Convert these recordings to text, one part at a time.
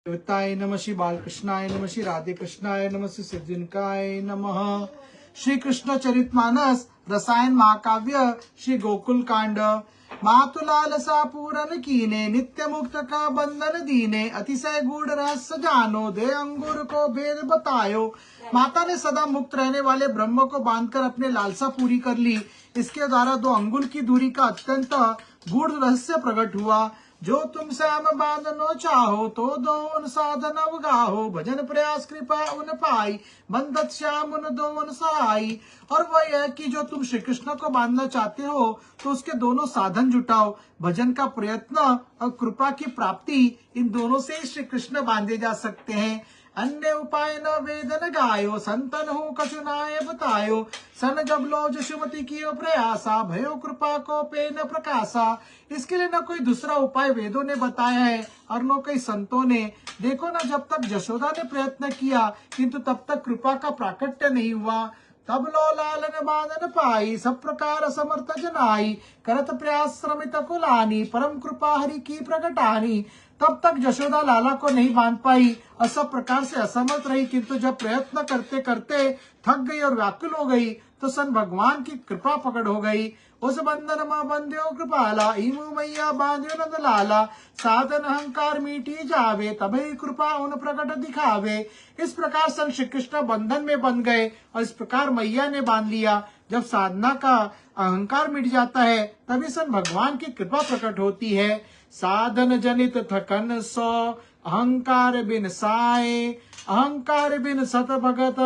देवताय नमः, श्री बालकृष्णाय नमः, श्री राधे कृष्णाय नमः, श्री सिद्धिविनायकाय नमः। श्री कृष्ण चरितमानस रसायन महाकाव्य श्री गोकुल कांड। मातुलाल सा पूरन कीने, नित्य मुक्त का बंधन दीने, अतिशय गूढ़ रहस्य जानो, दे अंगूर को भेद बतायो। माता ने सदा मुक्त रहने वाले ब्रह्म को बांधकर अपने लालसा पूरी कर ली। इसके द्वारा 2 अंगुल की दूरी का अत्यंत गूढ़ रहस्य प्रकट हुआ। जो तुम श्याम बांधनो चाहो, तो दो उन साधन अवगाहो, भजन प्रयास कृपा उन पाई, बंधत श्याम उन दो उन सहाई। और वह यह कि जो तुम श्री कृष्ण को बांधना चाहते हो तो उसके दोनों साधन जुटाओ। भजन का प्रयत्न और कृपा की प्राप्ति, इन दोनों से ही श्री कृष्ण बांधे जा सकते हैं। अन्य उपाय न वेदन गायो, संतन हो कछु नाय बतायो। सन जब लो जशुमति की प्रयासा, भयो कृपा को पे न प्रकाशा। इसके लिए न कोई दूसरा उपाय वेदों ने बताया है और न कई संतों ने। देखो ना, जब तक जशोदा ने प्रयत्न किया किंतु तब तक कृपा का प्राकट्य नहीं हुआ। तब लो लालन बांधन पाई, सब प्रकार असमर्थ जनाई, करत प्रयास श्रमित कुलानी, परम कृपा हरि की प्रगटानी। तब तक जशोदा लाला को नहीं बांध पाई और सब प्रकार से असमर्थ रही, किंतु जब प्रयत्न करते करते थक गई और व्याकुल हो गई तो सन भगवान की कृपा पकड़ हो गई। उस बंधन मां बंध्यो कृपाला, इमु मैया बांध्यो नंद लाला। साधन अहंकार मीटी जावे, तभी कृपा उन प्रकट दिखावे। इस प्रकार सन श्री कृष्ण बंधन में बंध गए और इस प्रकार मैया ने बांध लिया। जब साधना का अहंकार मिट जाता है तभी सन भगवान की कृपा प्रकट होती है। साधन जनित थकन सो, अहंकार बिन साए, अहंकार बिन सत भगत,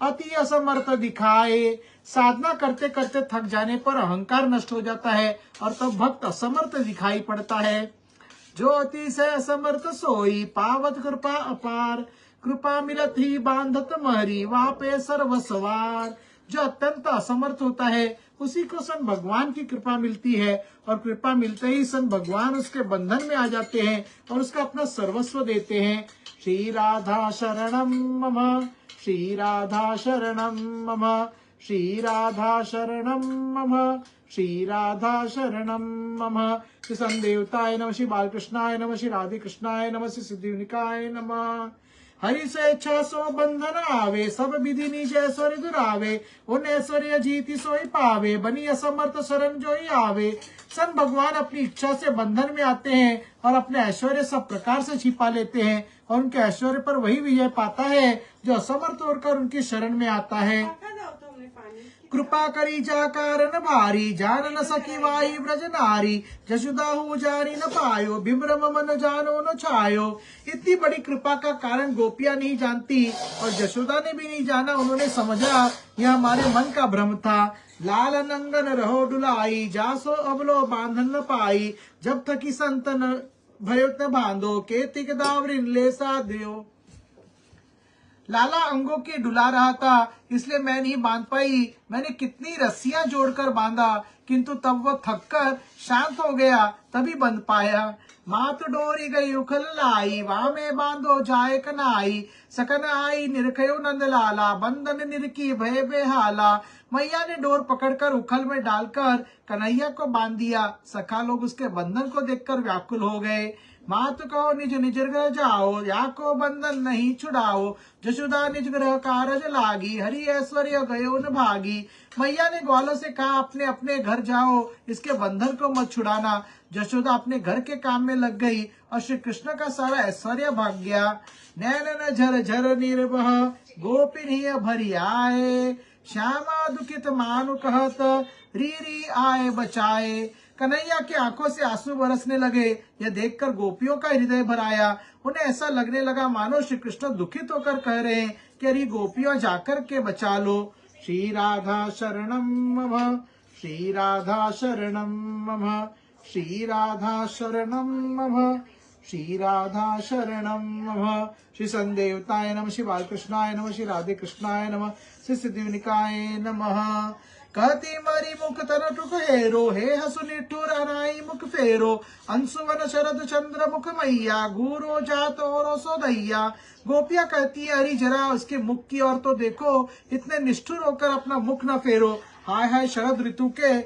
अति असमर्थ दिखाए। साधना करते करते थक जाने पर अहंकार नष्ट हो जाता है और तब भक्त असमर्थ दिखाई पड़ता है। जो अतिशय असमर्थ सोई, पावत कृपा अपार, कृपा मिलत ही बांधत महरी, वापे सर्व सवार। जो अत्यंत असमर्थ होता है उसी को सन भगवान की कृपा मिलती है और कृपा मिलते ही सन भगवान उसके बंधन में आ जाते हैं और उसका अपना सर्वस्व देते हैं। श्री राधा शरणम मम, श्री राधा शरणम मम, श्री राधा शरणम मम, श्री राधा शरणम मम। श्री संदेवताय नमः, श्री बालकृष्णाय नमः, श्री राधे कृष्णाय नमः, श्री सिद्धिविनायकाय नमः। हरि से इच्छा सो बंधन आवे, सब विधि निज ऐश्वर्य दुरावे, उन ऐश्वर्य जीति सोई पावे, बनी असमर्थ शरण जो ही आवे। सन भगवान अपनी इच्छा से बंधन में आते हैं और अपने ऐश्वर्य सब प्रकार से छिपा लेते हैं और उनके ऐश्वर्य पर वही विजय पाता है जो असमर्थ होकर उनकी शरण में आता है। कृपा करी जा कारण भारी, जान न सकी वाही ब्रज नारी, जशुदा हूँ जानी न पायो, विभ्रम मन जानो न छायो। इतनी बड़ी कृपा का कारण गोपियां नहीं जानती और जशोदा ने भी नहीं जाना। उन्होंने समझा यह हमारे मन का भ्रम था। लाल नंगन रहो डुलाई, जासो अबलो बांधन न पाई, जब थकी संतन भयो न बांधो, केतिक दावरिन ले साध्यो। लाला अंगों के डुला रहा था इसलिए मैं नहीं बांध पाई। मैंने कितनी रस्सियां जोड़कर बांधा किंतु तब वह थककर शांत हो गया तभी बंध पाया। मात डोरी गई उखल लाई, वहां में बांधो जाए कनाई, सकन आई निरखयो नंद लाला, बंधन निरकी भय बेहाला। मैया ने डोर पकड़कर उखल में डालकर कन्हैया को बांध दिया। सखा लोग उसके बंधन को देखकर व्याकुल हो गए। मात कहो निज निज गृह जाओ, या को बंधन नहीं छुड़ाओ, जशोदा निज ग्रह कारज लागी, हरि ऐश्वर्य गयो न भागी। मैया ने ग्वालों से कहा अपने अपने घर जाओ, इसके बंधन को मत छुड़ाना। जशोदा अपने घर के काम में लग गई और श्री कृष्ण का सारा ऐश्वर्य भाग गया। नैनन झर झर निर्भह, गोपिन भरी आए, श्यामा दुखित मानु कहत, री आए बचाए। कन्हैया की आंखों से आंसू बरसने लगे। यह देखकर गोपियों का हृदय भर आया। उन्हें ऐसा लगने लगा मानो श्री कृष्ण दुखित होकर कह रहे हैं कि अरे गोपियों जाकर के बचा लो। श्री राधा शरणम मम, श्री राधा शरणम मम, श्री राधा शरणम मम, श्री राधा शरणम मम। श्री संदेवताय नमः, श्री बालकृष्णाय नमः, श्री राधे कृष्णाय नमः, श्री सिद्धिविनायकाय नमः। कहती मरी मुख तर टुक हेरो, हे हसु निठुर अनाई मुख फेरो, अंशुवन शरद चंद्र मुख मैया, घूरो जात और सोदैया। गोपियां कहती है अरे जरा उसके मुख की ओर तो देखो, इतने निष्ठुर होकर अपना मुख न फेरो। हाय हाय शरद ऋतु के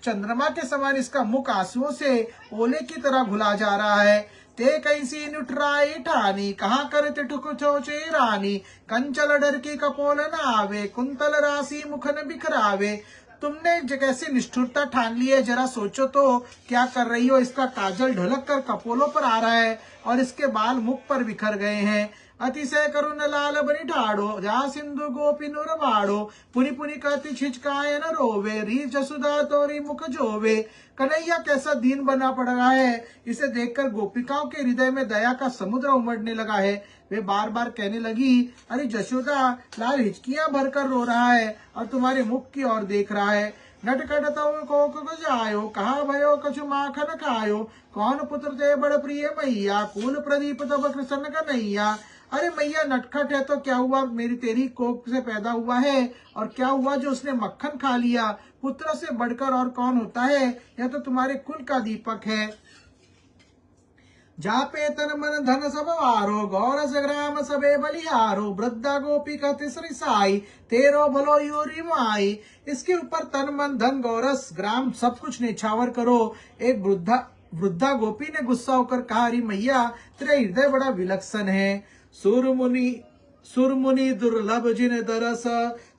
चंद्रमा के समान इसका मुख आंसुओं से ओले की तरह घुला जा रहा है। ते कैसी नुठराई ठानी, कहाँ करते ठुक चोचे रानी, कंचल डर की कपोल नावे, कुंतल राशि मुखन बिखरावे। तुमने कैसे निष्ठुरता ठान ली है, जरा सोचो तो क्या कर रही हो। इसका काजल ढलक कर कपोलों पर आ रहा है और इसके बाल मुख पर बिखर गए हैं। अतिशय करुण लाल बनी ठाड़ो, जा सिंधु गोपी नुर बाड़ो, पुनि पुनि कहती छिचकाए न रोवे, री जसुदा तोरी मुख जोवे। कन्हैया कैसा दीन बना पड़ रहा है, इसे देखकर गोपिकाओं के हृदय में दया का समुद्र उमड़ने लगा है। वे बार बार कहने लगी, अरे जशोदा, लाल हिचकियां भरकर रो रहा है और तुम्हारे मुख की ओर देख रहा है। नटखट तो कोक जायो, कहा भयो कछु माखन खायो, कौन पुत्र ते बड़ प्रिय मैया, कुल प्रदीप तब कृष्ण कन्हैया। अरे मैया नटखट है तो क्या हुआ, मेरी तेरी कोख से पैदा हुआ है, और क्या हुआ जो उसने मक्खन खा लिया। पुत्र से बढ़कर और कौन होता है, यह तो तुम्हारे कुल का दीपक है। जापे तन मन धन सब वारो, गौरस ग्राम सबे बलिहारो, वृद्धा गोपी का तिसरी साई, तेरो भलो यूरी माई। इसके ऊपर तन मन धन गौरस ग्राम सब कुछ निछावर करो। एक वृद्धा गोपी ने गुस्सा होकर कहा, अरे मैया तेरा हृदय बड़ा विलक्षण है। सुरमुनि दुर्लभ जिन दरस,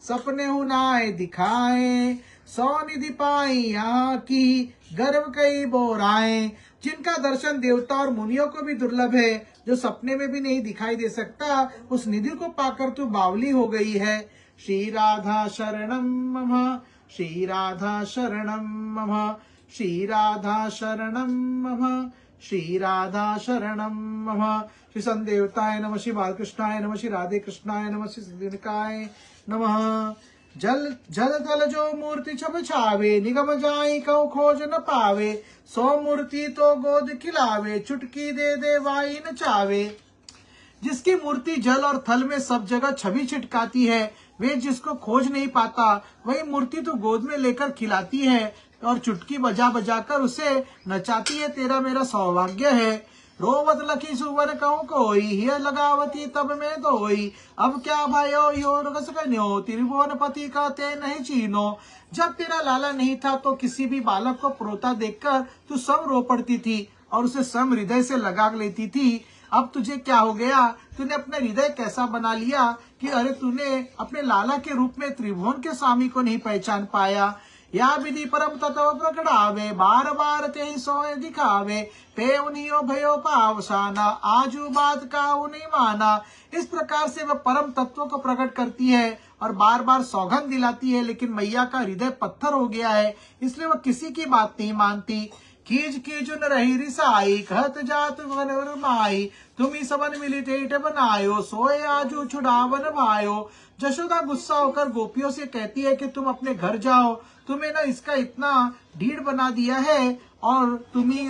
सपने हुनाए दिखाए, सौ निधि पाई यहाँ की, गर्व कई बोराए। जिनका दर्शन देवता और मुनियों को भी दुर्लभ है, जो सपने में भी नहीं दिखाई दे सकता, उस निधि को पाकर तू बावली हो गई है। श्री राधा शरणम मम, श्री राधा शरणम मम, श्री राधा शरणम मम, श्री राधा शरणम मम। श्री संदेवताय नमः, श्री बालकृष्णाय नमः, श्री राधे कृष्णाय नमः, श्री सिद्धिकाय नमः। जल जल तल जो मूर्ति छब छावे, निगम जाई कौ खोज न पावे, सो मूर्ति तो गोद खिलावे, चुटकी दे दे वाई न चावे। जिसकी मूर्ति जल और थल में सब जगह छवि छिटकाती है, वे जिसको खोज नहीं पाता, वही मूर्ति तो गोद में लेकर खिलाती है और चुटकी बजा बजा कर उसे नचाती है। तेरा मेरा सौभाग्य है। रोवत लखी सुवर कहूं कोई, हिय लगावती तब में दोई, अब क्या भयो यो रगस कन्यो, त्रिभुवन पति का ते नहीं चीनो। जब तेरा लाला नहीं था तो किसी भी बालक को प्रोता देखकर तू सब रो पड़ती थी और उसे सम हृदय से लगा लेती थी। अब तुझे क्या हो गया, तूने अपने हृदय कैसा बना लिया कि अरे तूने अपने लाला के रूप में त्रिभुवन के स्वामी को नहीं पहचान पाया। या विधि परम तत्व प्रकटावे, बार बार ते सोए दिखावे, पे उनियो भयो पावसाना, आजू बात का नहीं माना। इस प्रकार से वह परम तत्व को प्रकट करती है और बार बार सौगंध दिलाती है, लेकिन मैया का हृदय पत्थर हो गया है, इसलिए वह किसी की बात नहीं मानती। खींच खींचुन रही रिसाई, कहत जात वन माई, तुम्ही सबन मिली टेट बनायो, सोए आजू छुड़ावन भायो। जशोदा गुस्सा होकर गोपियों से कहती है कि तुम अपने घर जाओ, तुम्हें ना इसका इतना ढीठ बना दिया है और तुम्ही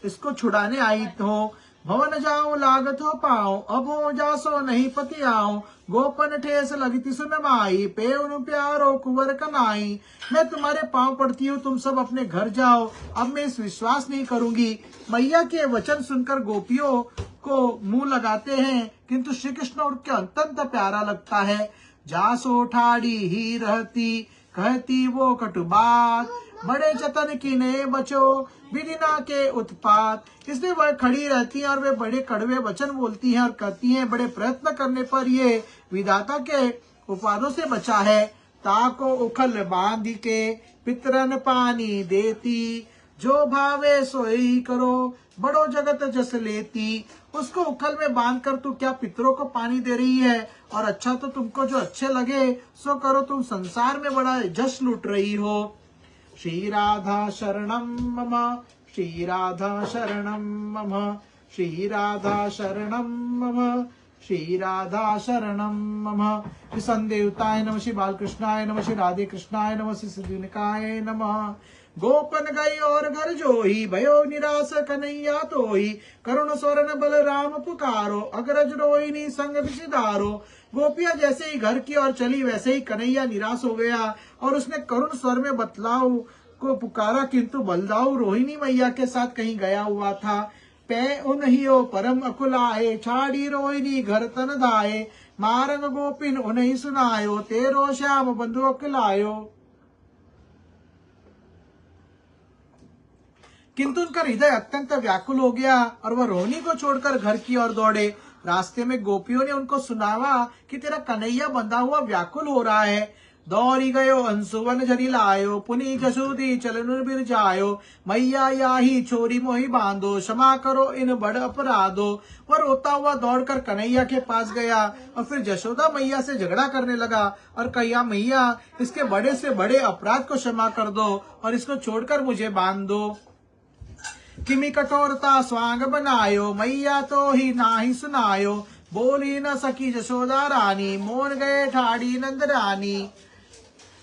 इसको छुड़ाने आई हो। भवन जाओ लागत हो पाओ, अब हो जासो नहीं पति आओ, गोपन ठेस लगती सुन माई, पेउन प्यारो कुंवर कनाई। मैं तुम्हारे पांव पड़ती हूँ, तुम सब अपने घर जाओ, अब मैं इस विश्वास नहीं करूंगी। मैया के वचन सुनकर गोपियों को मुंह लगाते हैं, किंतु श्री कृष्ण उनके अत्यंत प्यारा लगता है। जासो ठाड़ी ही रहती, कहती वो कटु बात, बड़े जतन की ने बचो, विदिना के उत्पात। इसलिए वह खड़ी रहती हैं और वे बड़े कड़वे वचन बोलती हैं और कहती हैं, बड़े प्रयत्न करने पर ये विधाता के उपादों से बचा है। ताको उखल बांध के, पितरन पानी देती, जो भावे सोई करो, बड़ो जगत जस लेती। उसको उखल में बांध कर तू क्या पितरों को पानी दे रही है, और अच्छा तो तुमको जो अच्छे लगे सो करो, तुम संसार में बड़ा जश लूट रही हो। श्री राधा शरणम मम, श्री राधा शरणम मम, श्री राधा शरणम मम, श्री राधा शरणम मम। श्री संदेवताय नमः, श्री बालकृष्णाय नमः, श्री राधे कृष्णाय नमः, श्री सिद्धिकाय नमः। गोपन गई और घर जोही, भयो निराश कन्हैया तोही, करुण स्वरण बलराम पुकारो, अग्रज रोहिणी संग विषिदारो। गोपियां जैसे ही घर की ओर चली, वैसे ही कन्हैया निराश हो गया और उसने करुण स्वर में बतलाव को पुकारा, किंतु बलदाऊ रोहिणी मैया के साथ कहीं गया हुआ था। पै उन्हियो परम अकुलाए, छाड़ी रोहिणी घर तन धाये, मारंग गोपिन उन्हीं सुनायो, तेरो श्याम बंधु अकुलायो। किंतु उनका हृदय अत्यंत व्याकुल हो गया और वह रोहिणी को छोड़कर घर की ओर दौड़े। रास्ते में गोपियों ने उनको सुनावा कि तेरा कन्हैया बंधा हुआ व्याकुल हो रहा है। दौड़ी गयो अंशुवन झरी लायो, पुनी जसोदी चलन बिर जायो, मैया याही छोरी मोही बांधो, क्षमा करो इन बड़ अपराधो। वह रोता हुआ दौड़कर कन्हैया के पास गया और फिर जशोदा मैया से झगड़ा करने लगा और कहा, मैया इसके बड़े से बड़े अपराध को क्षमा कर दो और इसको छोड़कर मुझे बांध दो। किमी कठोरता स्वांग बनायो, मैया तो ही नाही सुनायो, बोली न सकी जशोदा रानी, मोन गए ठाड़ी नंद रानी।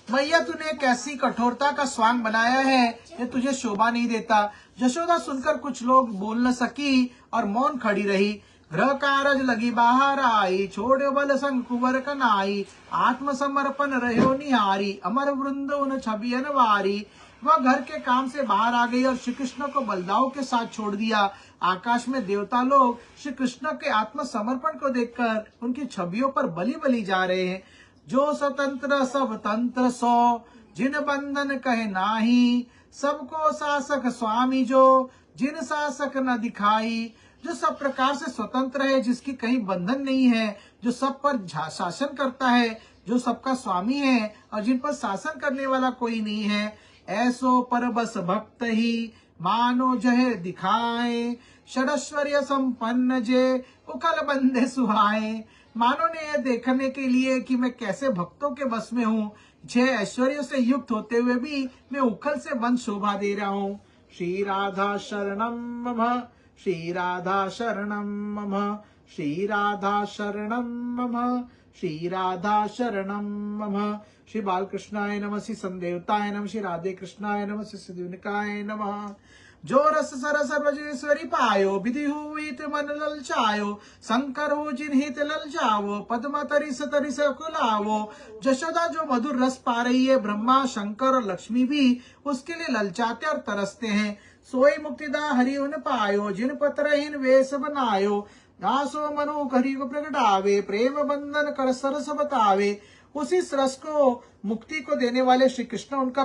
मैया तूने कैसी कठोरता का स्वांग बनाया है, ये तुझे शोभा नहीं देता। जशोदा सुनकर कुछ लोग बोल न सकी और मौन खड़ी रही। गृह कारज लगी बाहर आई, छोड़ो बल संग कुंवर कनाई, आत्मसमर्पण रहो निहारी, अमर वृंद उन छबियन वारी। वह घर के काम से बाहर आ गई और श्री कृष्ण को बलदाऊ के साथ छोड़ दिया। आकाश में देवता लोग श्री कृष्ण के आत्मसमर्पण को देखकर उनकी छवियों पर बलि बलि जा रहे हैं। जो स्वतंत्र सब तंत्र सो, जिन बंधन कहे नाही, सबको शासक स्वामी जो, जिन शासक न दिखाई। जो सब प्रकार से स्वतंत्र है, जिसकी कहीं बंधन नहीं है, जो सब पर शासन करता है, जो सबका स्वामी है और जिन पर शासन करने वाला कोई नहीं है। ऐसो पर बस भक्त ही, मानो जहे दिखाए, षडैश्वर्य संपन्न जे, उखल बंदे सुहाए। मानो ने यह देखने के लिए कि मैं कैसे भक्तों के बस में हूँ, 6 ऐश्वर्यों से युक्त होते हुए भी मैं उखल से बंद शोभा दे रहा हूँ। श्री राधा शरणम मम, श्री राधा शरणम मम, श्री राधा शरणम मम, श्री राधा शरणम मम। श्री बालकृष्णाय नमः, श्री संदेवताय नमः, श्री राधे कृष्णाय नमः, श्री सिद्धिविनायकाय नमः। जो रस सरस ब्रजेश्वरी पायो, विधि हुई मन ललचायो, शंकर हो जिनहित ललचावो, पद्म तरिस तरिस कुलावो। जशोदा जो मधुर रस पा रही है, ब्रह्मा शंकर और लक्ष्मी भी उसके लिए ललचाते और तरसते हैं। सोई मुक्तिदा हरि उन पायो, जिन पत्रहीन वेश बनायो, दासो मनु हरि को प्रगटावे, प्रेम बंधन कर सरस बतावे। उसी रस को, मुक्ति को देने वाले श्री कृष्ण उनका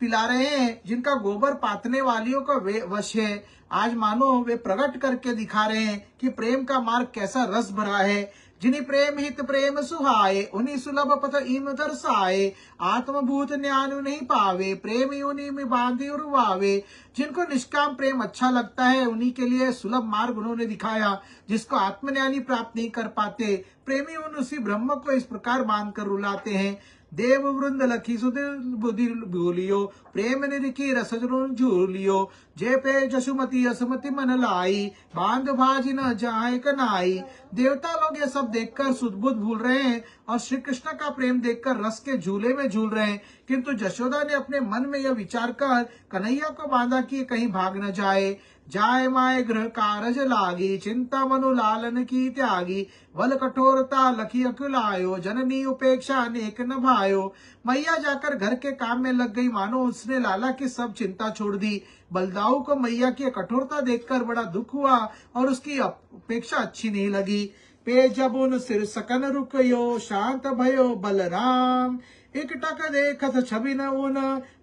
पिला रहे हैं, जिनका गोबर पातने वालियों का वश है। आज मानो वे प्रकट करके दिखा रहे हैं कि प्रेम का मार्ग कैसा रस भरा है। जिन्हीं प्रेम हित प्रेम सुहाए, उन्हीं सुलभ पथ इम दर्शाए, आत्मभूत ज्ञान नहीं पावे, प्रेम उन्हीं में बांधे उर्वावे। जिनको निष्काम प्रेम अच्छा लगता है, उन्हीं के लिए सुलभ मार्ग उन्होंने दिखाया, जिसको आत्मज्ञानी प्राप्त नहीं कर पाते। प्रेमी उसी ब्रह्म को इस प्रकार बांध कर रुलाते हैं। देव वृंद लखी सुधि बुद्धि भूलियो, प्रेम निरिखी रस झूलियो, जे पे जसुमती असमति मन लाई, बांध भाजी न जाए कनाई। देवता लोग ये सब देखकर सुधबुद्ध भूल रहे हैं और श्री कृष्ण का प्रेम देखकर रस के झूले में झूल रहे हैं। किंतु जशोदा ने अपने मन में यह विचार कर कन्हैया को बांधा कि कहीं भाग न जाए। जाय माय गृह कारज लागी, चिंता मनु लालन की त्यागी, बल कठोरता लखी अकुलायो, जननी उपेक्षा अनेक न भायो। मैया जाकर घर के काम में लग गई, मानो उसने लाला की सब चिंता छोड़ दी। बलदाऊ को मैया की कठोरता देखकर बड़ा दुख हुआ और उसकी अपेक्षा अच्छी नहीं लगी। पे जबुन सिर सकन रुकयो, शांत भयो बलराम, एक टक देखत छवि न उन,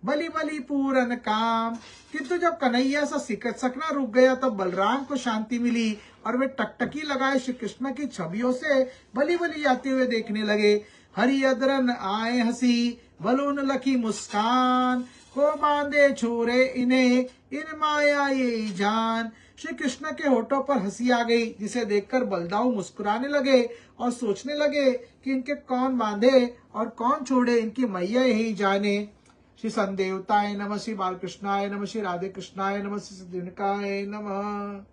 बलि बलि पूरन काम। किंतु जब कन्हैया सा सकना रुक गया तब बलराम को शांति मिली और वे टकटकी लगाए श्री कृष्ण की छवियों से बलि बलि जाते हुए देखने लगे। हरि अदरन आए हंसी, बलून लखी मुस्कान, को बांधे छोरे इन्हें, इन माया ये जान। श्री कृष्ण के होठों पर हंसी आ गई, जिसे देखकर बलदाऊ मुस्कुराने लगे और सोचने लगे कि इनके कौन बांधे और कौन छोड़े, इनकी मैया यही जाने। श्री संदेवताय नमः, श्री बालकृष्णाय नमः, श्री राधे कृष्णाय नमः, श्री सिद्धिविनायकाय नमः।